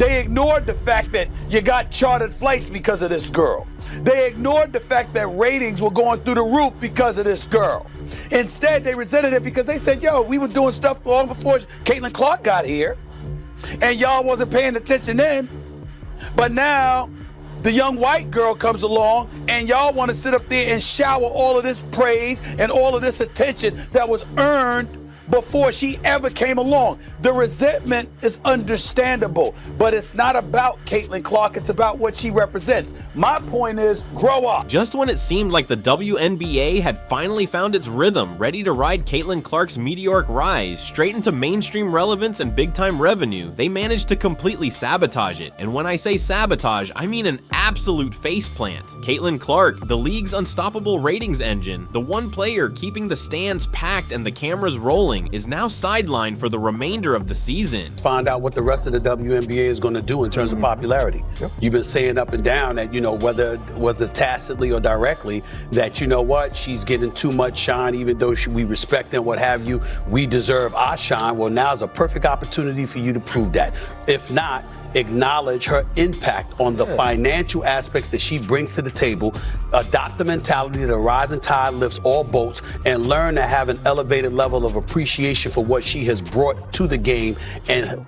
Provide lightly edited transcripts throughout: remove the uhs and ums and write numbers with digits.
They ignored the fact that you got chartered flights because of this girl. They ignored the fact that ratings were going through the roof because of this girl. Instead, they resented it because they said, yo, we were doing stuff long before Caitlin Clark got here, and y'all wasn't paying attention then. But now, the young white girl comes along, and y'all want to sit up there and shower all of this praise and all of this attention that was earned before she ever came along. The resentment is understandable, but it's not about Caitlin Clark, it's about what she represents. My point is, grow up. Just when it seemed like the WNBA had finally found its rhythm, ready to ride Caitlin Clark's meteoric rise straight into mainstream relevance and big-time revenue, they managed to completely sabotage it. And when I say sabotage, I mean an absolute faceplant. Caitlin Clark, the league's unstoppable ratings engine, the one player keeping the stands packed and the cameras rolling, is now sidelined for the remainder of the season. Find out what the rest of the WNBA is going to do in terms of popularity. Yep. You've been saying up and down that, you know, whether tacitly or directly, that, you know what, she's getting too much shine, even though we respect and what have you, we deserve our shine. Well, now's a perfect opportunity for you to prove that. If not, acknowledge her impact on the financial aspects that she brings to the table, adopt the mentality that a rising tide lifts all boats, and learn to have an elevated level of appreciation for what she has brought to the game and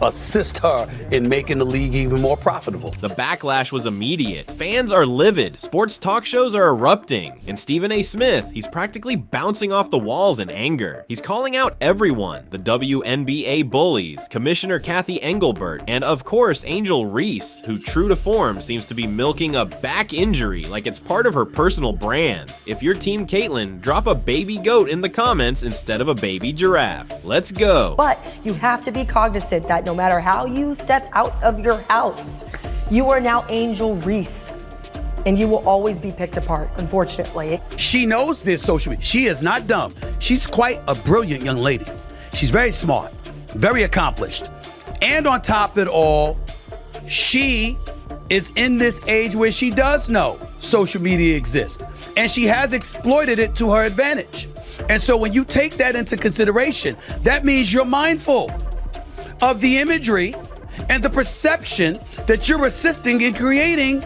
assist her in making the league even more profitable. The backlash was immediate. Fans are livid, sports talk shows are erupting, and Stephen A. Smith, he's practically bouncing off the walls in anger. He's calling out everyone, the WNBA bullies, Commissioner Kathy Engelbert, and of course, Angel Reese, who true to form seems to be milking a back injury like it's part of her personal brand. If you're Team Caitlin, drop a baby goat in the comments instead of a baby giraffe. Let's go. But you have to be cognizant that no matter how you step out of your house, you are now Angel Reese. And you will always be picked apart, unfortunately. She knows this social media. She is not dumb. She's quite a brilliant young lady. She's very smart, very accomplished. And on top of it all, she is in this age where she does know social media exists, and she has exploited it to her advantage. And so when you take that into consideration, that means you're mindful of the imagery and the perception that you're assisting in creating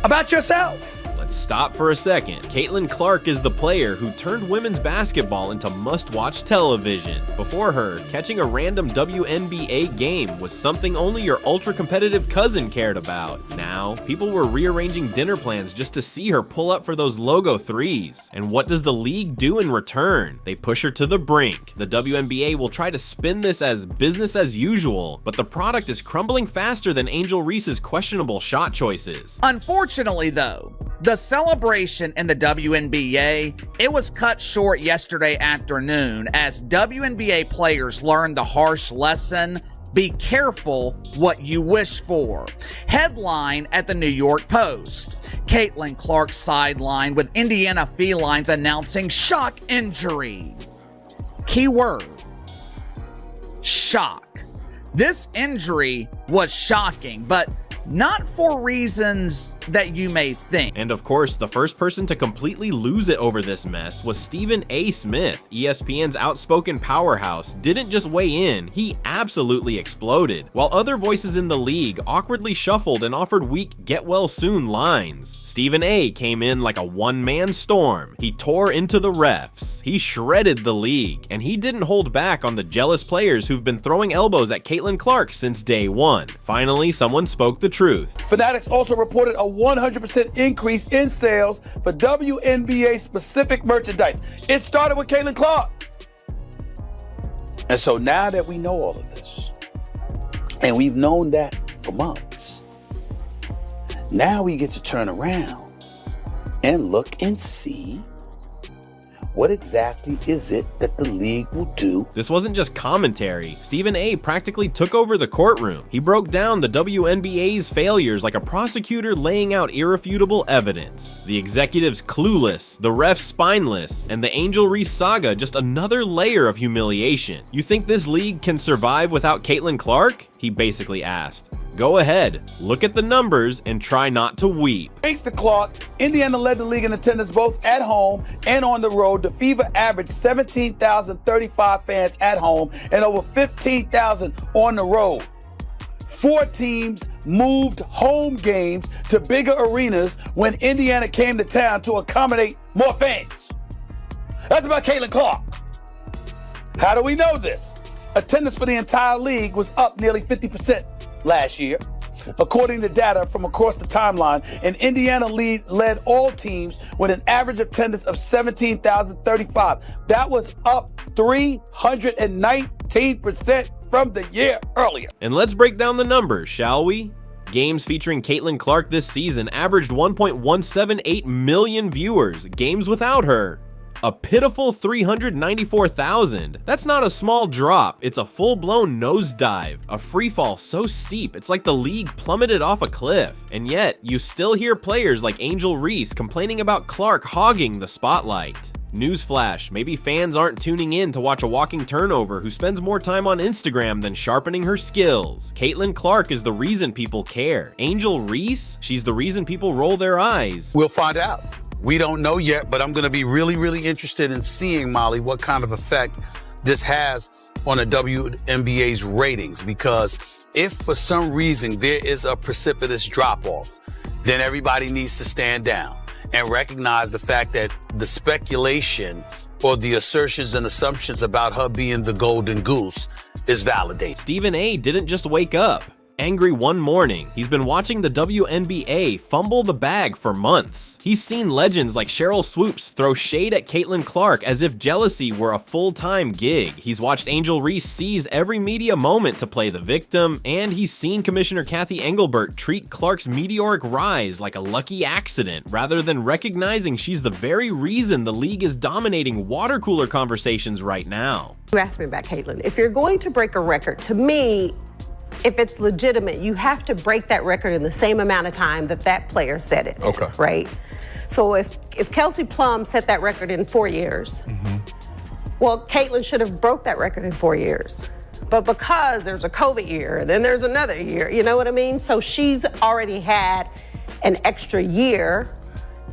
about yourself. Let's stop for a second. Caitlin Clark is the player who turned women's basketball into must-watch television. Before her, catching a random WNBA game was something only your ultra-competitive cousin cared about. Now, people were rearranging dinner plans just to see her pull up for those logo threes. And what does the league do in return? They push her to the brink. The WNBA will try to spin this as business as usual, but the product is crumbling faster than Angel Reese's questionable shot choices. Unfortunately, though, the celebration in the WNBA, it was cut short yesterday afternoon as WNBA players learned the harsh lesson: be careful what you wish for. Headline at the New York Post: Caitlin Clark sidelined with Indiana Felines announcing shock injury. Keyword: shock. This injury was shocking, but not for reasons that you may think. And of course, the first person to completely lose it over this mess was Stephen A. Smith. ESPN's outspoken powerhouse didn't just weigh in, he absolutely exploded, while other voices in the league awkwardly shuffled and offered weak get-well-soon lines. Stephen A. came in like a one-man storm. He tore into the refs, he shredded the league, and he didn't hold back on the jealous players who've been throwing elbows at Caitlin Clark since day one. Finally, someone spoke the truth. Fanatics also reported a 100% increase in sales for WNBA specific merchandise. It started with Caitlin Clark. And so now that we know all of this, and we've known that for months, now we get to turn around and look and see what exactly is it that the league will do. This wasn't just commentary. Stephen A. practically took over the courtroom. He broke down the WNBA's failures like a prosecutor laying out irrefutable evidence. The executives clueless, the refs spineless, and the Angel Reese saga just another layer of humiliation. You think this league can survive without Caitlin Clark? He basically asked. Go ahead, look at the numbers and try not to weep. Thanks to Clark, Indiana led the league in attendance both at home and on the road. The Fever averaged 17,035 fans at home and over 15,000 on the road. 4 teams moved home games to bigger arenas when Indiana came to town to accommodate more fans. That's about Caitlin Clark. How do we know this? Attendance for the entire league was up nearly 50% last year. According to data from across the timeline, and Indiana led all teams with an average attendance of 17,035. That was up 319% from the year earlier. And let's break down the numbers, shall we? Games featuring Caitlin Clark this season averaged 1.178 million viewers. Games without her, a pitiful 394,000. That's not a small drop, it's a full-blown nosedive, a freefall so steep it's like the league plummeted off a cliff. And yet, you still hear players like Angel Reese complaining about Clark hogging the spotlight. Newsflash, maybe fans aren't tuning in to watch a walking turnover who spends more time on Instagram than sharpening her skills. Caitlin Clark is the reason people care. Angel Reese, she's the reason people roll their eyes. We'll find out. We don't know yet, but I'm going to be really interested in seeing, Molly, what kind of effect this has on the WNBA's ratings. Because if for some reason there is a precipitous drop-off, then everybody needs to stand down and recognize the fact that the speculation or the assertions and assumptions about her being the golden goose is validated. Stephen A. didn't just wake up angry one morning. He's been watching the WNBA fumble the bag for months. He's seen legends like Cheryl Swoops throw shade at Caitlin Clark as if jealousy were a full-time gig. He's watched Angel Reese seize every media moment to play the victim, and he's seen Commissioner Kathy Engelbert treat Clark's meteoric rise like a lucky accident rather than recognizing she's the very reason the league is dominating water cooler conversations right now. You asked me about Caitlin. If you're going to break a record, to me, if it's legitimate, you have to break that record in the same amount of time that that player set it. Okay. Right? So if Kelsey Plum set that record in 4 years, well, Caitlin should have broke that record in 4 years. But because there's a COVID year and then there's another year, you know what I mean? So she's already had an extra year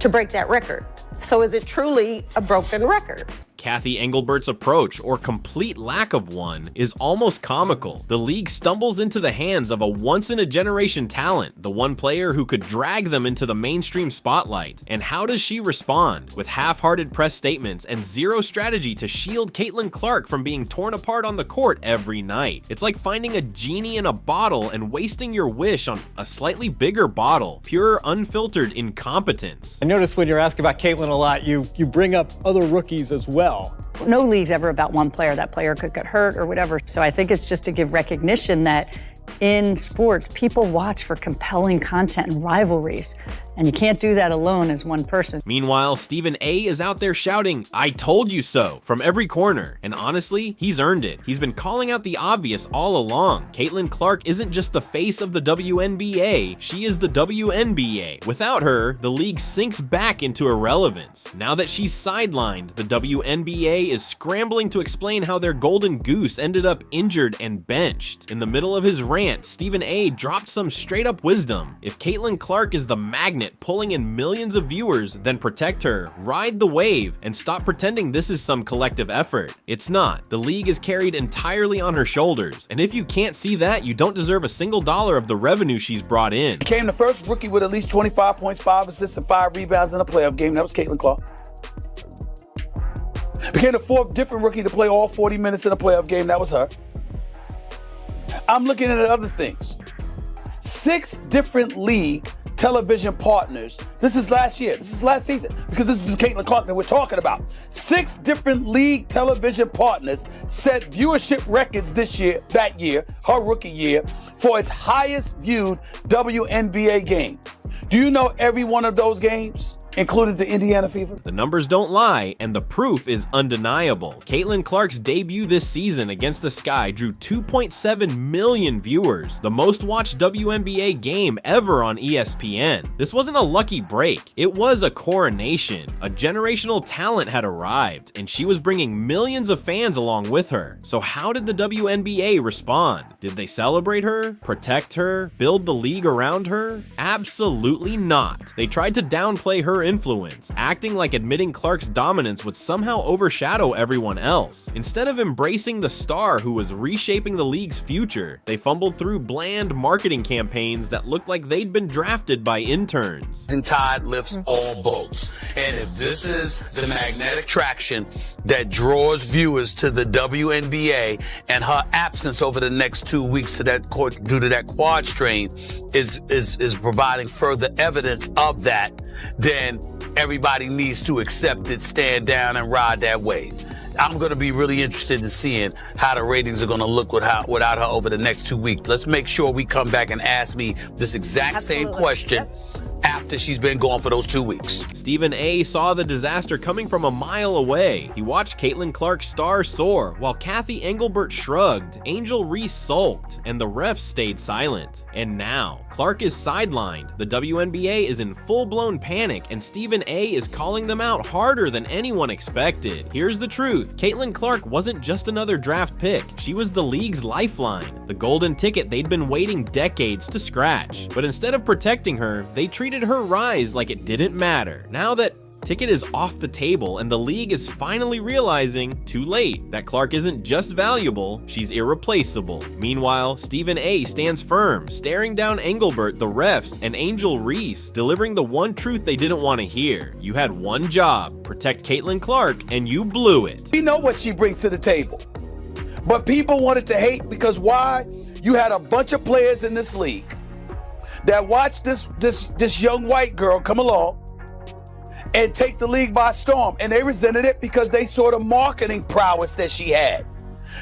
to break that record. So is it truly a broken record? Kathy Engelbert's approach, or complete lack of one, is almost comical. The league stumbles into the hands of a once-in-a-generation talent, the one player who could drag them into the mainstream spotlight. And how does she respond? With half-hearted press statements and zero strategy to shield Caitlin Clark from being torn apart on the court every night. It's like finding a genie in a bottle and wasting your wish on a slightly bigger bottle. Pure, unfiltered incompetence. I noticed when you're asking about Caitlin a lot, you bring up other rookies as well. No league's ever about one player. That player could get hurt or whatever. So I think it's just to give recognition that in sports, people watch for compelling content and rivalries. And you can't do that alone as one person. Meanwhile, Stephen A. is out there shouting, "I told you so," from every corner. And honestly, he's earned it. He's been calling out the obvious all along. Caitlin Clark isn't just the face of the WNBA, she is the WNBA. Without her, the league sinks back into irrelevance. Now that she's sidelined, the WNBA is scrambling to explain how their golden goose ended up injured and benched. In the middle of his rant, Stephen A. dropped some straight up wisdom. If Caitlin Clark is the magnet pulling in millions of viewers, then protect her, ride the wave, and stop pretending this is some collective effort. It's not. The league is carried entirely on her shoulders, and if you can't see that, you don't deserve a single dollar of the revenue she's brought in. Became the first rookie with at least 25 points, 5 assists, and 5 rebounds in a playoff game. That was Caitlin Clark. Became the 4th different rookie to play all 40 minutes in a playoff game. That was her. I'm looking at other things. 6 different league television partners. This is last year. This is last season, because this is the Caitlin Clark that we're talking about. 6 different league television partners set viewership records this year, that year, her rookie year, for its highest viewed WNBA game. Do you know every one of those games included the Indiana Fever? The numbers don't lie, and the proof is undeniable. Caitlin Clark's debut this season against the Sky drew 2.7 million viewers, the most watched WNBA game ever on ESPN. This wasn't a lucky break, it was a coronation. A generational talent had arrived, and she was bringing millions of fans along with her. So how did the WNBA respond? Did they celebrate her, protect her, build the league around her? Absolutely not. They tried to downplay her influence, acting like admitting Clark's dominance would somehow overshadow everyone else. Instead of embracing the star who was reshaping the league's future, they fumbled through bland marketing campaigns that looked like they'd been drafted by interns. And tide lifts all boats. And if this is the magnetic traction that draws viewers to the WNBA, and her absence over the next 2 weeks due to that quad strain is providing further evidence of that, then everybody needs to accept it, stand down, and ride that wave. I'm going to be really interested in seeing how the ratings are going to look without her over the next 2 weeks. Let's make sure we come back and ask me this exact same question after she's been gone for those 2 weeks. Stephen A. saw the disaster coming from a mile away. He watched Caitlin Clark's star soar, while Kathy Engelbert shrugged, Angel Reese sulked, and the refs stayed silent. And now, Clark is sidelined, the WNBA is in full-blown panic, and Stephen A. is calling them out harder than anyone expected. Here's the truth, Caitlin Clark wasn't just another draft pick, she was the league's lifeline, the golden ticket they'd been waiting decades to scratch. But instead of protecting her, they treated her rise like it didn't matter. Now that ticket is off the table and the league is finally realizing, too late, that Clark isn't just valuable, she's irreplaceable. Meanwhile, Stephen A. stands firm, staring down Engelbert, the refs, and Angel Reese, delivering the one truth they didn't want to hear. You had one job, protect Caitlin Clark, and you blew it. We know what she brings to the table. But people wanted to hate because why? You had a bunch of players in this league that watched this young white girl come along and take the league by storm, and they resented it because they saw the marketing prowess that she had.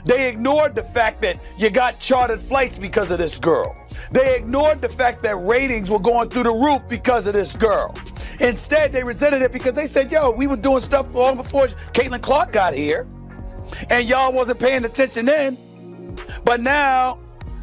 They ignored the fact that you got chartered flights because of this girl. They ignored the fact that ratings were going through the roof because of this girl. Instead, they resented it because they said, yo, we were doing stuff long before Caitlin Clark got here, and y'all wasn't paying attention then. But now,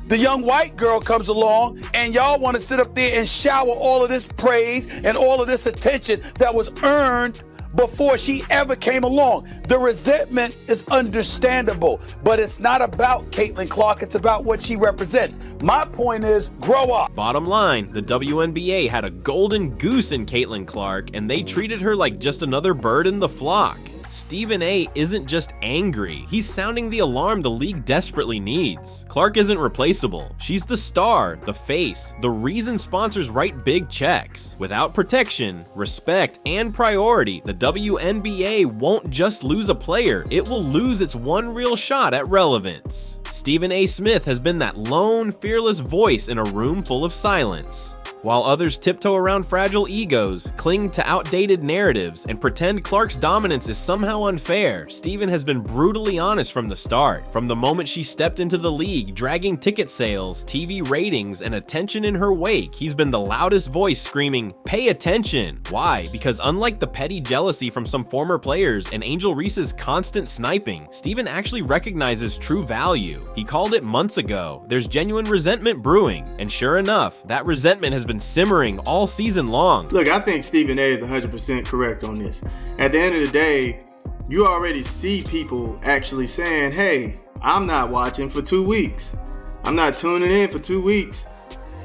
the young white girl comes along and y'all want to sit up there and shower all of this praise and all of this attention that was earned before she ever came along. The resentment is understandable, but it's not about Caitlin Clark, it's about what she represents. My point is, grow up. Bottom line, the WNBA had a golden goose in Caitlin Clark, and they treated her like just another bird in the flock. Stephen A. isn't just angry, he's sounding the alarm the league desperately needs. Clark isn't replaceable. She's the star, the face, the reason sponsors write big checks. Without protection, respect, and priority, the WNBA won't just lose a player, it will lose its one real shot at relevance. Stephen A. Smith has been that lone, fearless voice in a room full of silence. While others tiptoe around fragile egos, cling to outdated narratives, and pretend Clark's dominance is somehow unfair, Stephen has been brutally honest from the start. From the moment she stepped into the league, dragging ticket sales, TV ratings, and attention in her wake, he's been the loudest voice screaming, "Pay attention!" Why? Because unlike the petty jealousy from some former players and Angel Reese's constant sniping, Stephen actually recognizes true value. He called it months ago. There's genuine resentment brewing, and sure enough, that resentment has been simmering all season long. Look, I think Stephen A. is 100% correct on this. At the end of the day, you already see people actually saying, hey, I'm not watching for 2 weeks. I'm not tuning in for 2 weeks.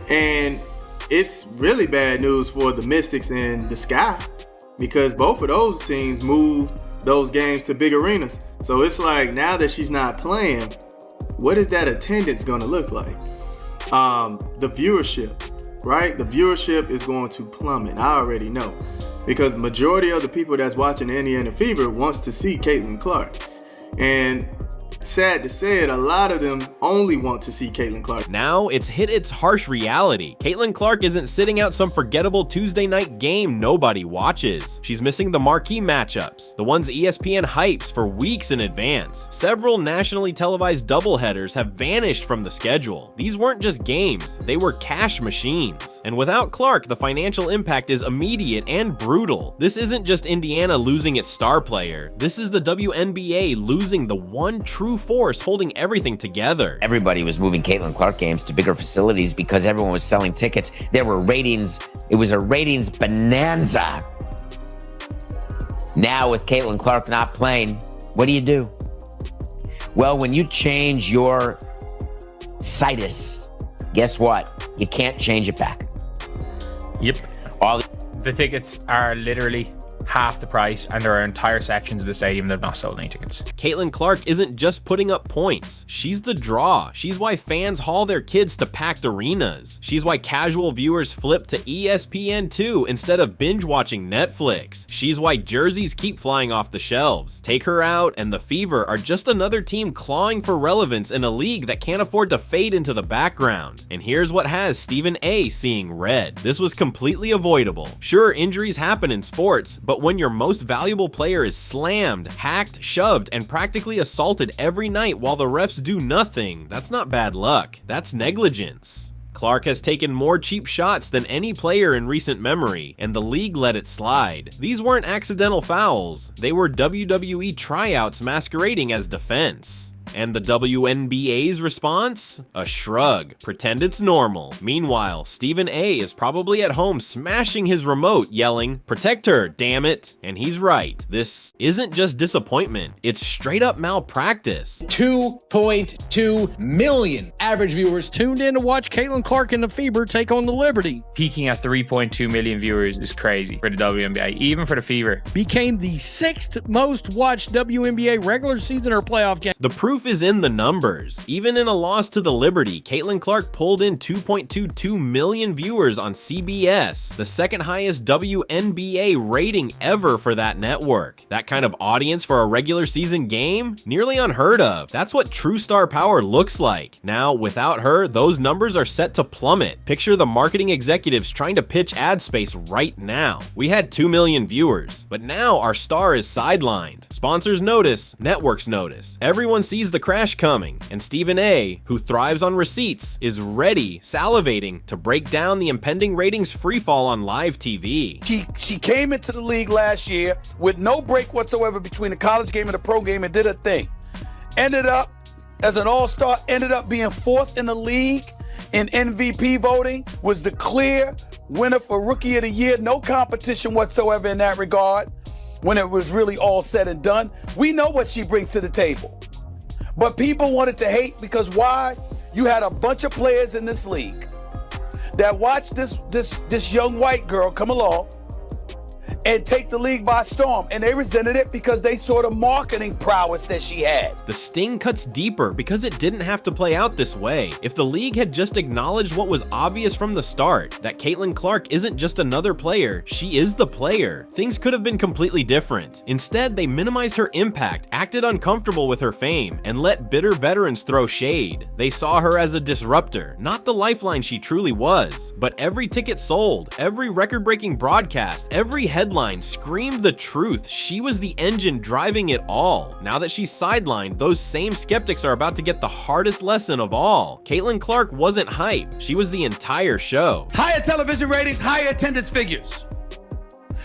And it's really bad news for the Mystics and the Sky, because both of those teams moved those games to big arenas. So it's like, now that she's not playing, what is that attendance going to look like? The viewership. Right? The viewership is going to plummet. I already know. Because majority of the people that's watching the Indiana Fever wants to see Caitlin Clark. And sad to say it, a lot of them only want to see Caitlin Clark. Now it's hit its harsh reality. Caitlin Clark isn't sitting out some forgettable Tuesday night game nobody watches. She's missing the marquee matchups, the ones ESPN hypes for weeks in advance. Several nationally televised doubleheaders have vanished from the schedule. These weren't just games, they were cash machines. And without Clark, the financial impact is immediate and brutal. This isn't just Indiana losing its star player. This is the WNBA losing the one true force holding everything together. Everybody was moving Caitlin Clark games to bigger facilities because everyone was selling tickets. There were ratings. It was a ratings bonanza. Now with Caitlin Clark not playing, what do? Well, when you change your situs, guess what? You can't change it back. Yep. The tickets are literally half the price, and there are entire sections of the stadium that have not sold any tickets. Caitlin Clark isn't just putting up points. She's the draw. She's why fans haul their kids to packed arenas. She's why casual viewers flip to ESPN2 instead of binge watching Netflix. She's why jerseys keep flying off the shelves. Take Her Out and the Fever are just another team clawing for relevance in a league that can't afford to fade into the background. And here's what has Stephen A seeing red. This was completely avoidable. Sure, injuries happen in sports, but when your most valuable player is slammed, hacked, shoved, and practically assaulted every night while the refs do nothing, that's not bad luck. That's negligence. Clark has taken more cheap shots than any player in recent memory, and the league let it slide. These weren't accidental fouls. They were WWE tryouts masquerading as defense. And the WNBA's response? A shrug. Pretend it's normal. Meanwhile, Stephen A is probably at home smashing his remote, yelling, "Protect her, damn it." And he's right. This isn't just disappointment. It's straight up malpractice. 2.2 million average viewers tuned in to watch Caitlin Clark and the Fever take on the Liberty. Peaking at 3.2 million viewers is crazy for the WNBA, even for the Fever. Became the 6th most watched WNBA regular season or playoff game. The proof is in the numbers. Even in a loss to the Liberty, Caitlin Clark pulled in 2.22 million viewers on CBS, the second highest WNBA rating ever for that network. That kind of audience for a regular season game? Nearly unheard of. That's what true star power looks like. Now, without her, those numbers are set to plummet. Picture the marketing executives trying to pitch ad space right now. We had 2 million viewers, but now our star is sidelined. Sponsors notice, networks notice. Everyone sees the crash coming, and Stephen A, who thrives on receipts, is ready, salivating to break down the impending ratings freefall on live TV. She came into the league last year with no break whatsoever between the college game and the pro game and did her thing. Ended up as an all-star, ended up being 4th in the league in MVP voting, was the clear winner for Rookie of the Year. No competition whatsoever in that regard when it was really all said and done. We know what she brings to the table. But people wanted to hate because why? You had a bunch of players in this league that watched this young white girl come along and take the league by storm, and they resented it because they saw the marketing prowess that she had. The sting cuts deeper because it didn't have to play out this way. If the league had just acknowledged what was obvious from the start, that Caitlin Clark isn't just another player, she is the player, things could have been completely different. Instead, they minimized her impact, acted uncomfortable with her fame, and let bitter veterans throw shade. They saw her as a disruptor, not the lifeline she truly was. But every ticket sold, every record-breaking broadcast, every headline screamed the truth. She was the engine driving it all. Now that she's sidelined, those same skeptics are about to get the hardest lesson of all. Caitlin Clark wasn't hype. She was the entire show. Higher television ratings, higher attendance figures.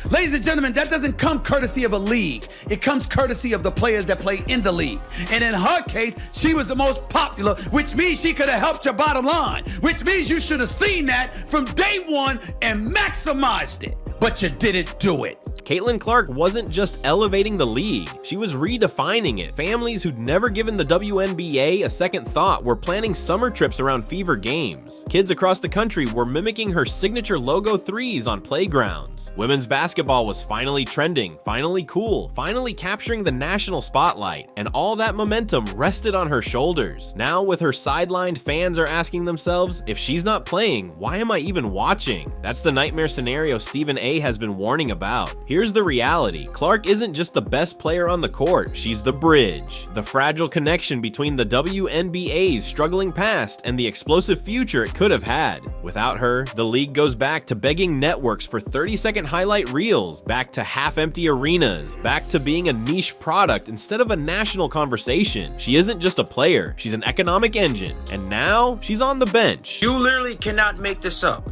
Ladies and gentlemen, that doesn't come courtesy of a league. It comes courtesy of the players that play in the league. And in her case, she was the most popular, which means she could have helped your bottom line, which means you should have seen that from day one and maximized it. But you didn't do it. Caitlin Clark wasn't just elevating the league, she was redefining it. Families who'd never given the WNBA a second thought were planning summer trips around Fever games. Kids across the country were mimicking her signature logo threes on playgrounds. Women's basketball was finally trending, finally cool, finally capturing the national spotlight, and all that momentum rested on her shoulders. Now, with her sidelined, fans are asking themselves, if she's not playing, why am I even watching? That's the nightmare scenario Stephen A has been warning about. Here's the reality. Clark isn't just the best player on the court, she's the bridge. The fragile connection between the WNBA's struggling past and the explosive future it could have had. Without her, the league goes back to begging networks for 30-second highlight reels, back to half-empty arenas, back to being a niche product instead of a national conversation. She isn't just a player, she's an economic engine. And now, she's on the bench. You literally cannot make this up.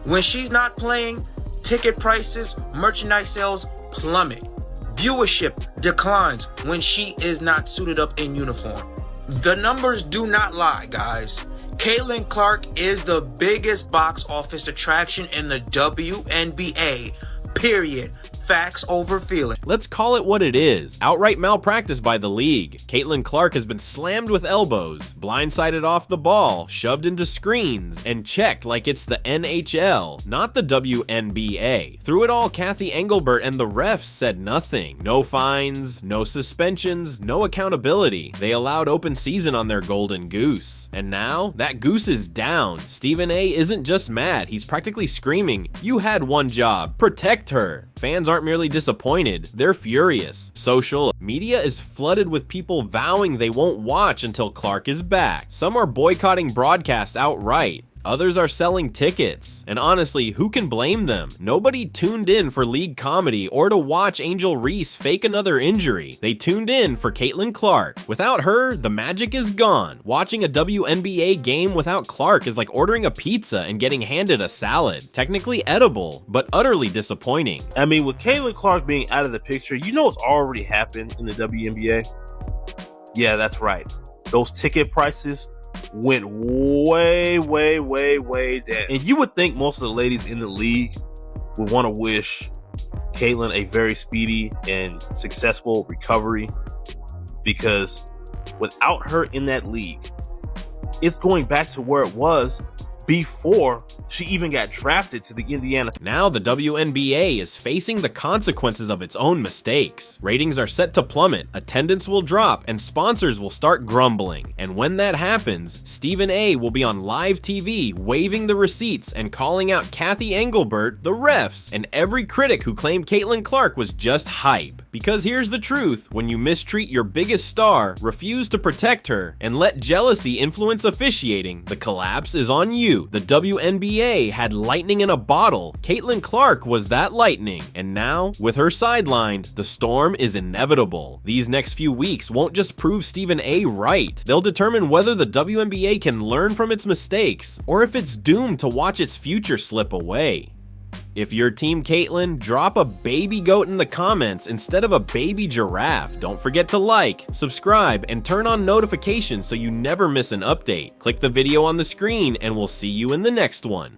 When she's not playing, ticket prices, merchandise sales plummet. Viewership declines when she is not suited up in uniform. The numbers do not lie, guys. Caitlin Clark is the biggest box office attraction in the WNBA, period. facts over feeling. Let's call it what it is. Outright malpractice by the league. Caitlin Clark has been slammed with elbows, blindsided off the ball, shoved into screens, and checked like it's the NHL, not the WNBA. Through it all, Kathy Engelbert and the refs said nothing. No fines, no suspensions, no accountability. They allowed open season on their golden goose. And now, that goose is down. Stephen A isn't just mad, he's practically screaming, "You had one job, protect her." Fans aren't merely disappointed, they're furious. Social media is flooded with people vowing they won't watch until Clark is back. Some are boycotting broadcasts outright. Others are selling tickets. And honestly, who can blame them? Nobody tuned in for league comedy or to watch Angel Reese fake another injury. They tuned in for Caitlin Clark. Without her, the magic is gone. Watching a WNBA game without Clark is like ordering a pizza and getting handed a salad. Technically edible, but utterly disappointing. I mean, with Caitlin Clark being out of the picture, you know what's already happened in the WNBA? Yeah, that's right. Those ticket prices went way down. And you would think most of the ladies in the league would want to wish Caitlin a very speedy and successful recovery, because without her in that league, it's going back to where it was before she even got drafted to the Indiana. Now the WNBA is facing the consequences of its own mistakes. Ratings are set to plummet, attendance will drop, and sponsors will start grumbling. And when that happens, Stephen A will be on live TV waving the receipts and calling out Kathy Engelbert, the refs, and every critic who claimed Caitlin Clark was just hype. Because here's the truth, when you mistreat your biggest star, refuse to protect her, and let jealousy influence officiating, the collapse is on you. The WNBA had lightning in a bottle. Caitlin Clark was that lightning. And now, with her sidelined, the storm is inevitable. These next few weeks won't just prove Stephen A right. They'll determine whether the WNBA can learn from its mistakes, or if it's doomed to watch its future slip away. If you're Team Caitlin, drop a baby goat in the comments instead of a baby giraffe. Don't forget to like, subscribe, and turn on notifications so you never miss an update. Click the video on the screen and we'll see you in the next one.